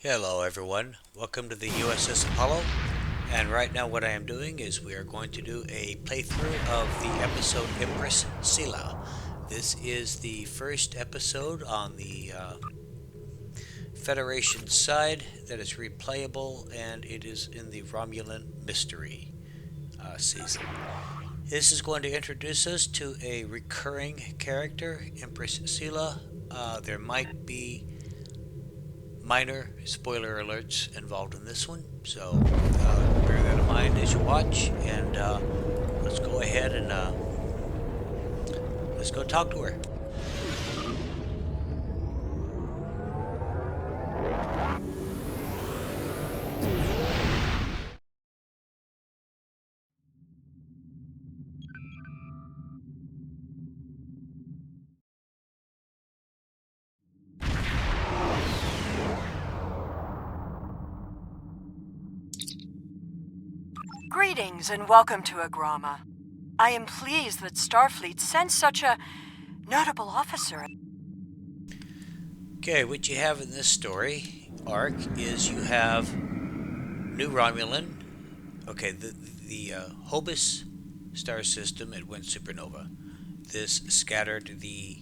Hello everyone, welcome to the USS Apollo, and right now what I am doing is we are going to do a playthrough of the episode Empress Sela. This is the first episode on the Federation side that is replayable, and it is in the Romulan Mystery season. This is going to introduce us to a recurring character, Empress Sela. There might be minor spoiler alerts involved in this one, so bear that in mind as you watch. And let's go ahead and let's go talk to her. Greetings and welcome to Agrama. I am pleased that Starfleet sent such a notable officer. Okay, what you have in this story arc is you have New Romulan. Okay, the Hobus star system, it went supernova. This scattered the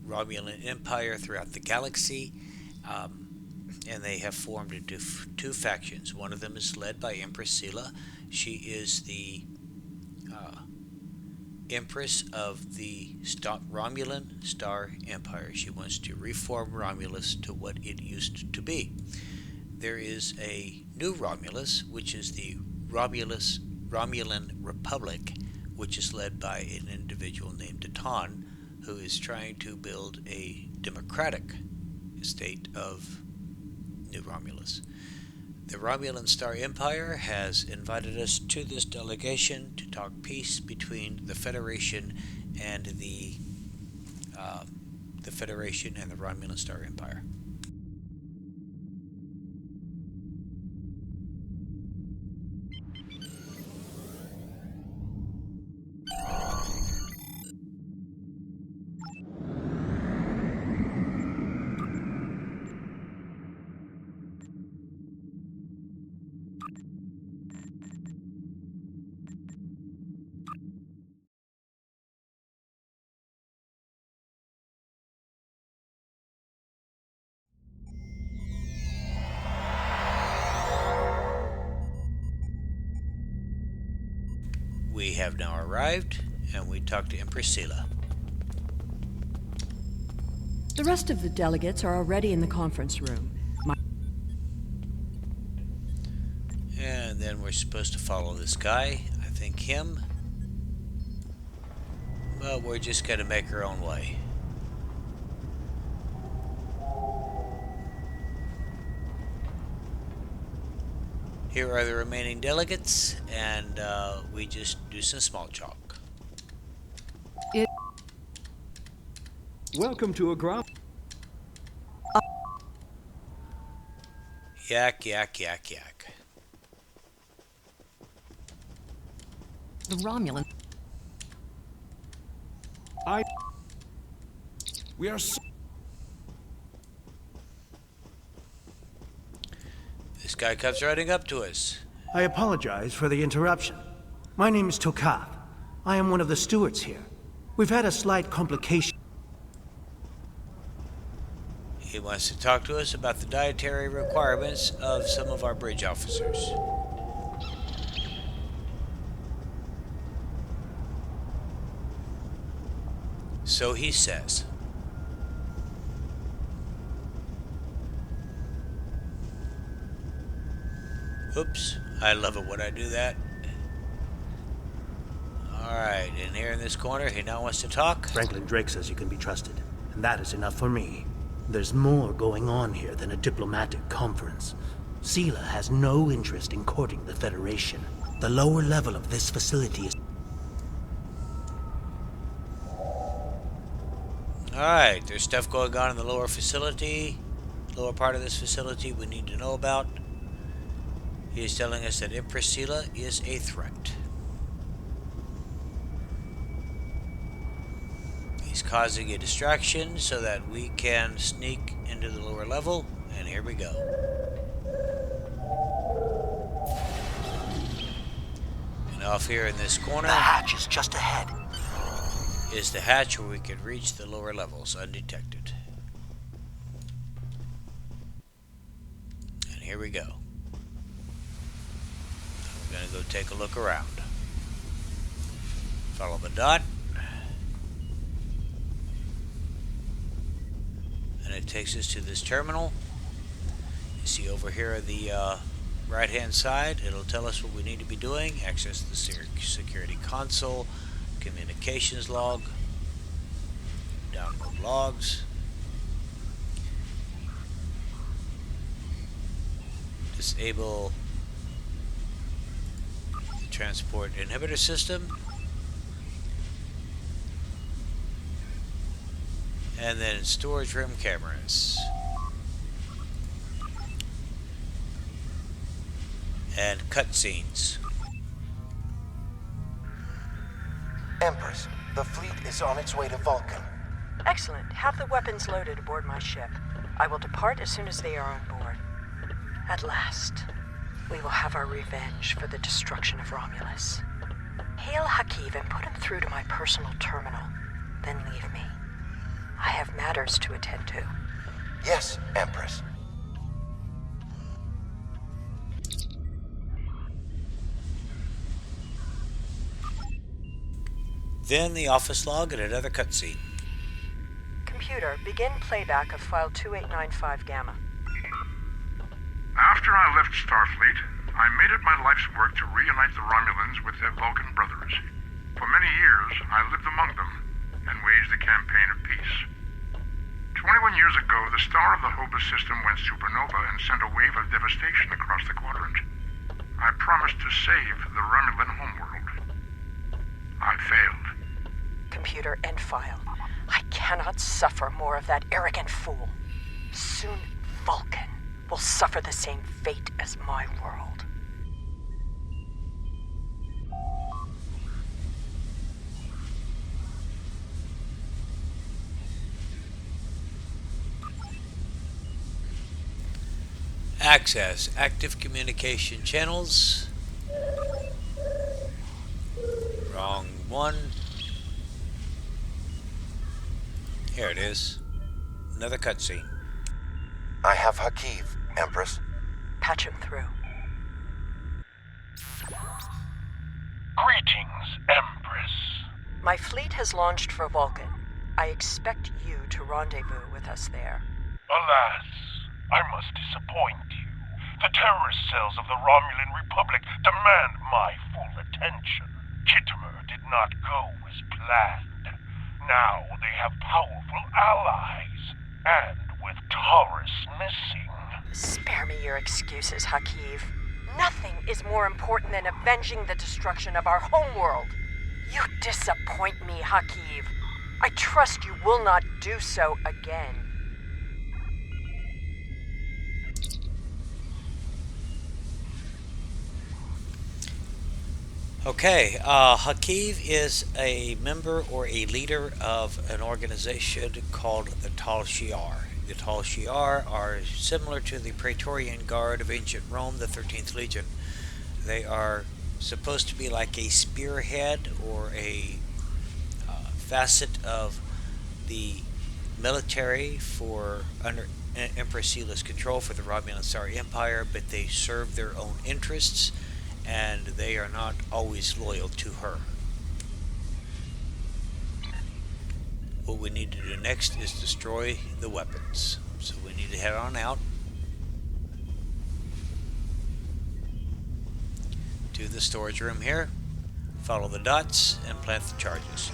Romulan Empire throughout the galaxy. And they have formed into two factions. One of them is led by Empress Sela. She is the Empress of the Romulan Star Empire. She wants to reform Romulus to what it used to be. There is a new Romulus, which is the Romulan Republic, which is led by an individual named Datan, who is trying to build a democratic state of New Romulus. The Romulan Star Empire has invited us to this delegation to talk peace between the Federation and the Federation and the Romulan Star Empire. We have now arrived, and we talk to Empress Sela. The rest of the delegates are already in the conference room. And then we're supposed to follow this guy. I think him. Well, we're just going to make our own way. Here are the remaining delegates, and we just do some small talk. Welcome to Agrama. Yak, yak, yak, yak. The Romulan. We are so This guy comes riding up to us. I apologize for the interruption. My name is Tokav. I am one of the stewards here. We've had a slight complication. He wants to talk to us about the dietary requirements of some of our bridge officers. So he says. Oops, I love it when I do that. Alright, and here in this corner, he now wants to talk. Franklin Drake says you can be trusted, and that is enough for me. There's more going on here than a diplomatic conference. Sela has no interest in courting the Federation. The lower level of this facility is... Alright, there's stuff going on in the lower facility, lower part of this facility we need to know about. He is telling us that Empress Sela is a threat. He's causing a distraction so that we can sneak into the lower level And here we go. And off here in this corner, The hatch is just ahead. is the hatch where we can reach the lower levels undetected. And here we go. We're going to go take a look around. Follow the dot. And it takes us to this terminal. You see over here on the right hand side, it'll tell us what we need to be doing. Access the security console, communications log, download logs, disable the transport inhibitor system, and then storage room cameras. And cutscenes. Empress, the fleet is on its way to Vulcan. Excellent. Have the weapons loaded aboard my ship. I will depart as soon as they are on board. At last, we will have our revenge for the destruction of Romulus. Hail Hakiv and put him through to my personal terminal. Then leave me. I have matters to attend to. Yes, Empress. Then the office log and another cutscene. Computer, begin playback of file 2895 Gamma. After I left Starfleet, I made it my life's work to reunite the Romulans with their Vulcan brothers. For many years, I lived among them and waged a campaign of peace. 21 years ago, the star of the Hobus system went supernova and sent a wave of devastation across the quadrant. I promised to save the Romulan homeworld. I failed. Computer, end file. I cannot suffer more of that arrogant fool. Soon, Vulcan will suffer the same fate as my world. Access active communication channels. Wrong one. Here it is. Another cutscene. I have Hakiv, Empress. Patch him through. Greetings, Empress. My fleet has launched for Vulcan. I expect you to rendezvous with us there. Alas, I must disappoint you. The terrorist cells of the Romulan Republic demand my full attention. Kittimer did not go as planned. Now they have powerful allies, and with Taurus missing. Spare me your excuses, Hakiv. Nothing is more important than avenging the destruction of our homeworld. You disappoint me, Hakiv. I trust you will not do so again. Okay, Hakiv is a member or a leader of an organization called the Tal Shiar. The Tal Shiar are similar to the Praetorian Guard of ancient Rome, the 13th Legion. They are supposed to be like a spearhead or a facet of the military for under Empress Sela's control for the Romulan Star Empire, but they serve their own interests and they are not always loyal to her. What we need to do next is destroy the weapons. So we need to head on out to the storage room here, follow the dots, and plant the charges.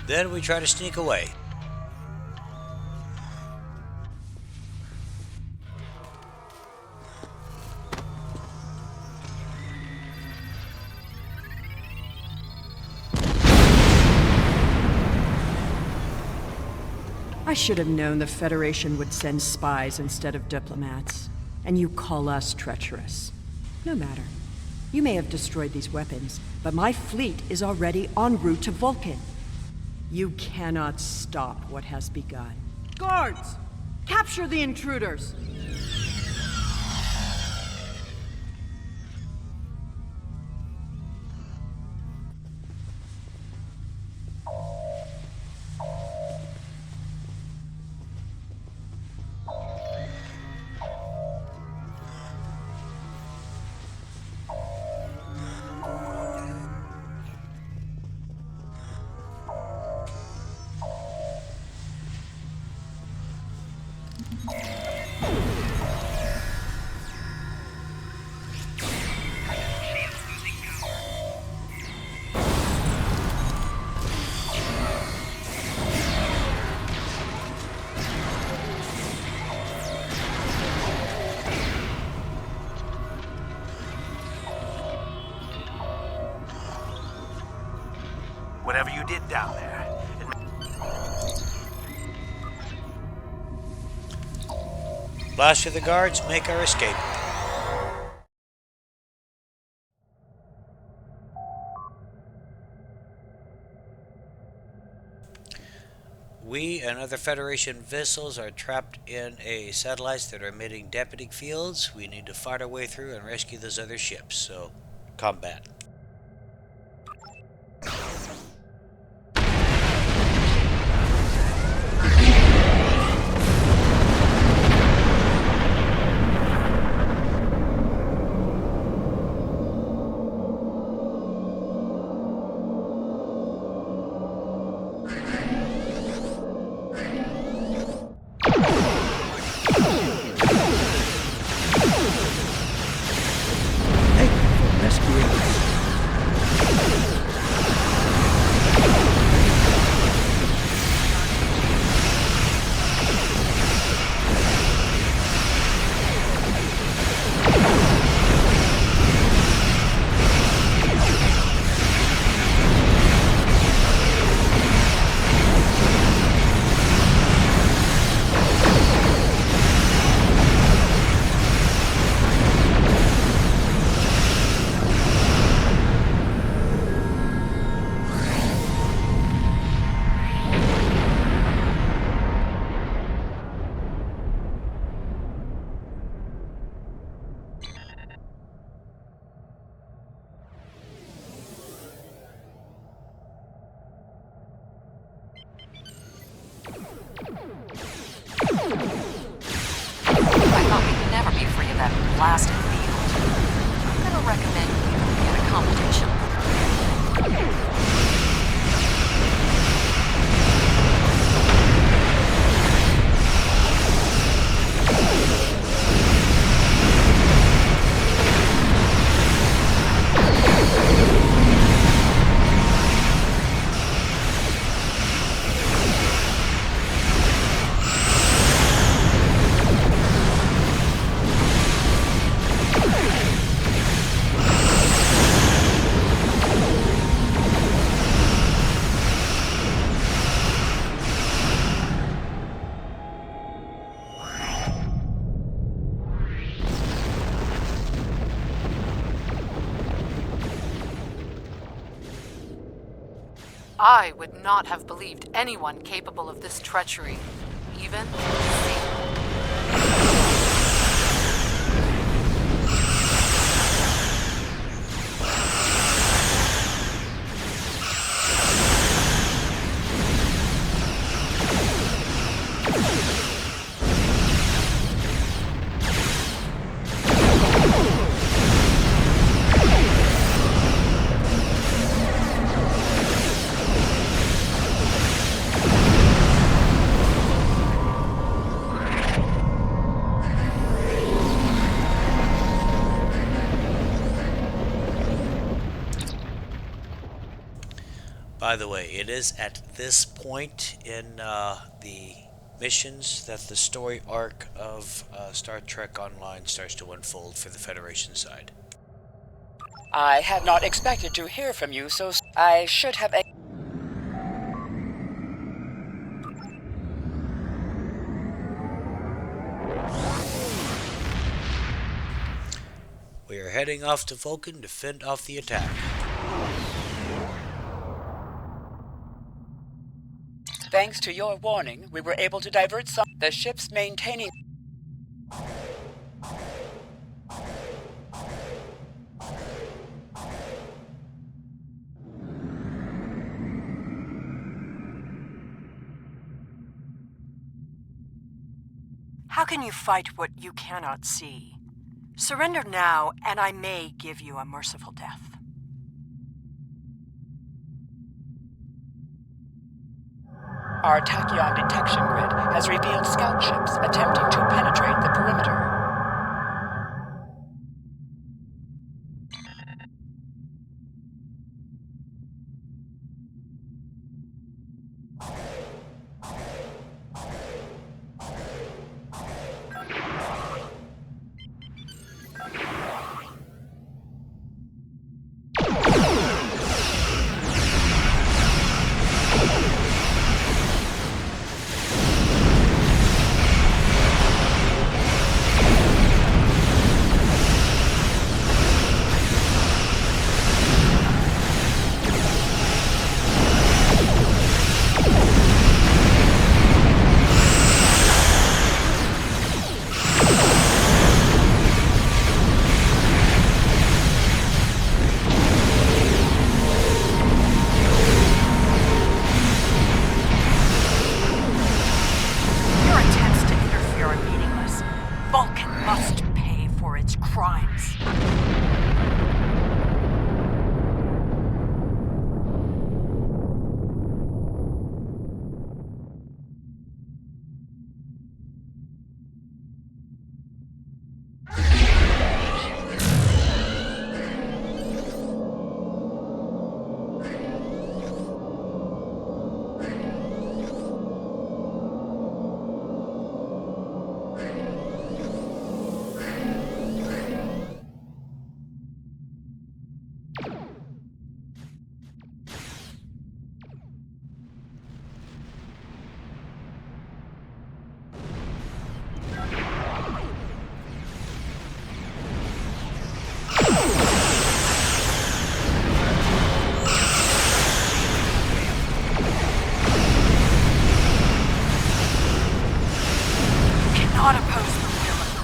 Then we try to sneak away. I should have known the Federation would send spies instead of diplomats. And you call us treacherous. No matter. You may have destroyed these weapons, but my fleet is already en route to Vulcan. You cannot stop what has begun. Guards! Capture the intruders! Whatever you did down there, Blast through the guards, make our escape. We and other Federation vessels are trapped in satellites that are emitting deafening fields. We need to fight our way through and rescue those other ships, so combat. blasted field. I'm gonna recommend you get a competition. I would not have believed anyone capable of this treachery, even Sela. By the way, it is at this point in the missions that the story arc of Star Trek Online starts to unfold for the Federation side. I had not expected to hear from you, so I should have... heading off to Vulcan to fend off the attack. Thanks to your warning, we were able to divert some. The ship's maintaining. How can you fight what you cannot see? Surrender now, and I may give you a merciful death. Our tachyon detection grid has revealed scout ships attempting to penetrate the perimeter.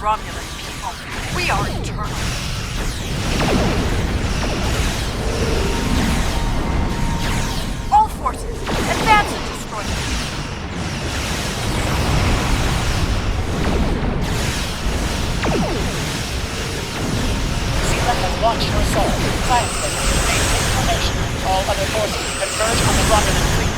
Romulan people. We are eternal. All forces, advance and destroy them. Sela has launched her assault. Science lasers, maintain formation. All other forces converge on the Romulan fleet.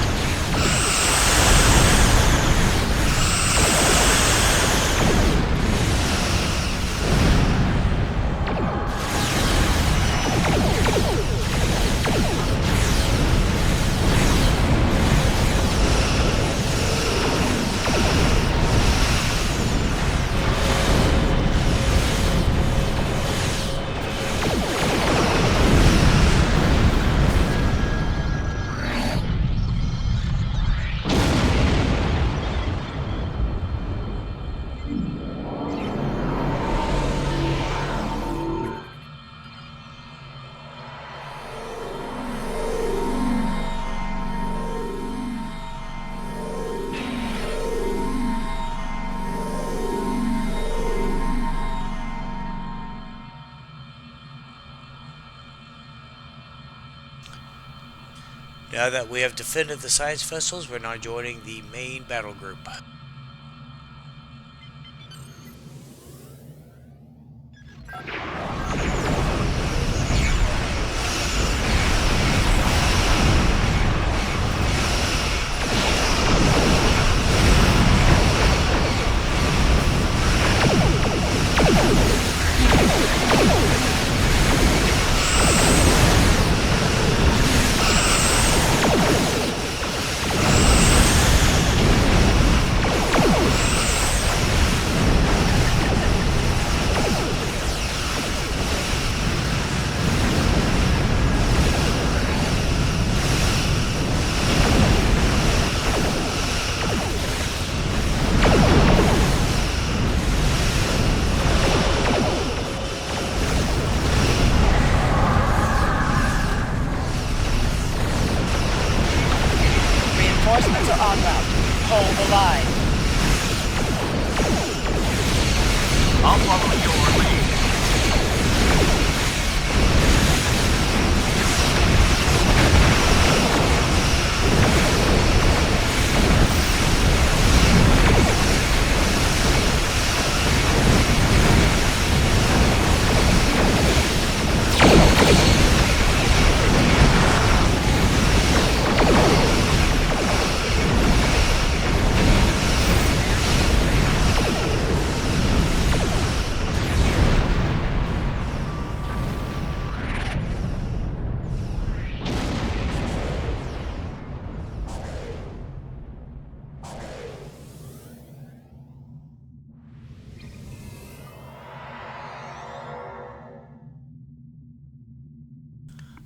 Now that we have defended the science vessels, we're now joining the main battle group.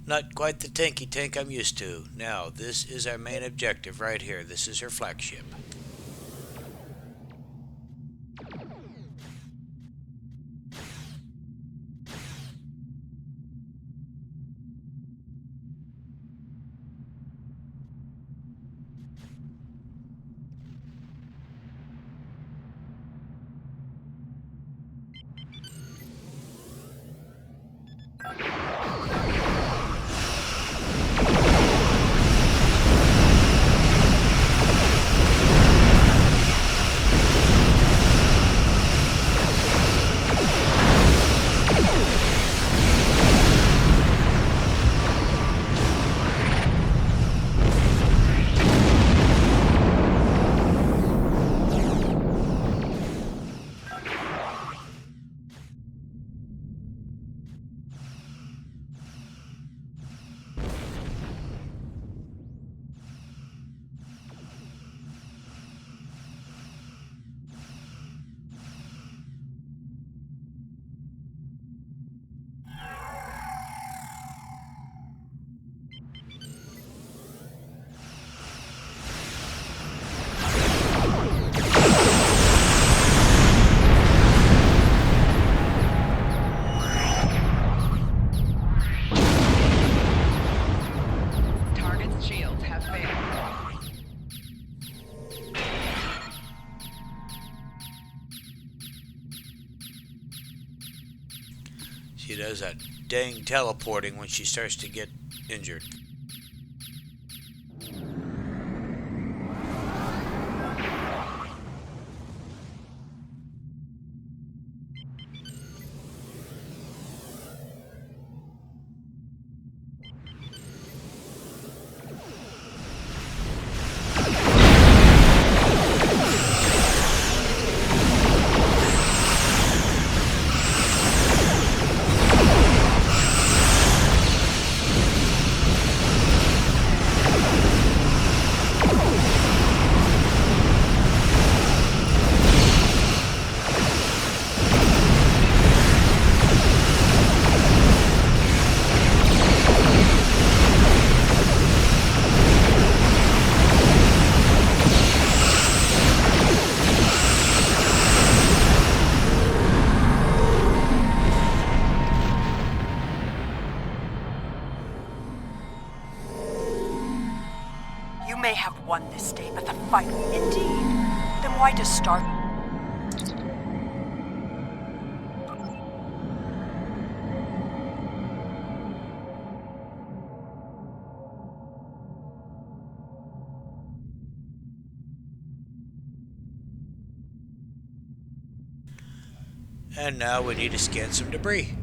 Not quite the tanky tank I'm used to. Now, this is our main objective right here. This is her flagship. Target's shields have failed. She does that dang teleporting when she starts to get injured. You may have won this day, but the fight... Indeed. Then why to start... And now we need to scan some debris.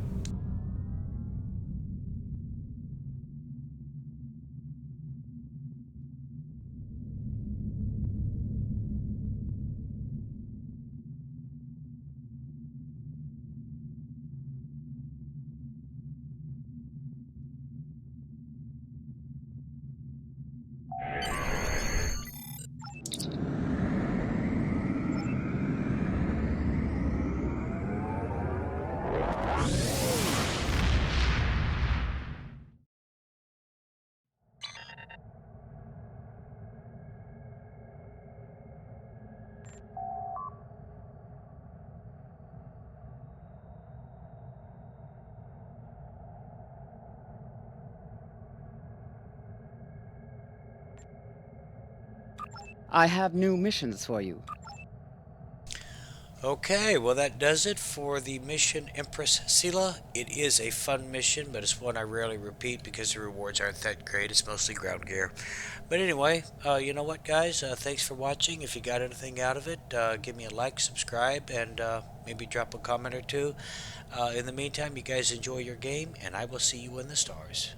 I have new missions for you. Okay, well that does it for the mission Empress Sela. It is a fun mission, but it's one I rarely repeat because the rewards aren't that great. It's mostly ground gear. But anyway, you know what, guys? Thanks for watching. If you got anything out of it, give me a like, subscribe, and maybe drop a comment or two. In the meantime, you guys enjoy your game, and I will see you in the stars.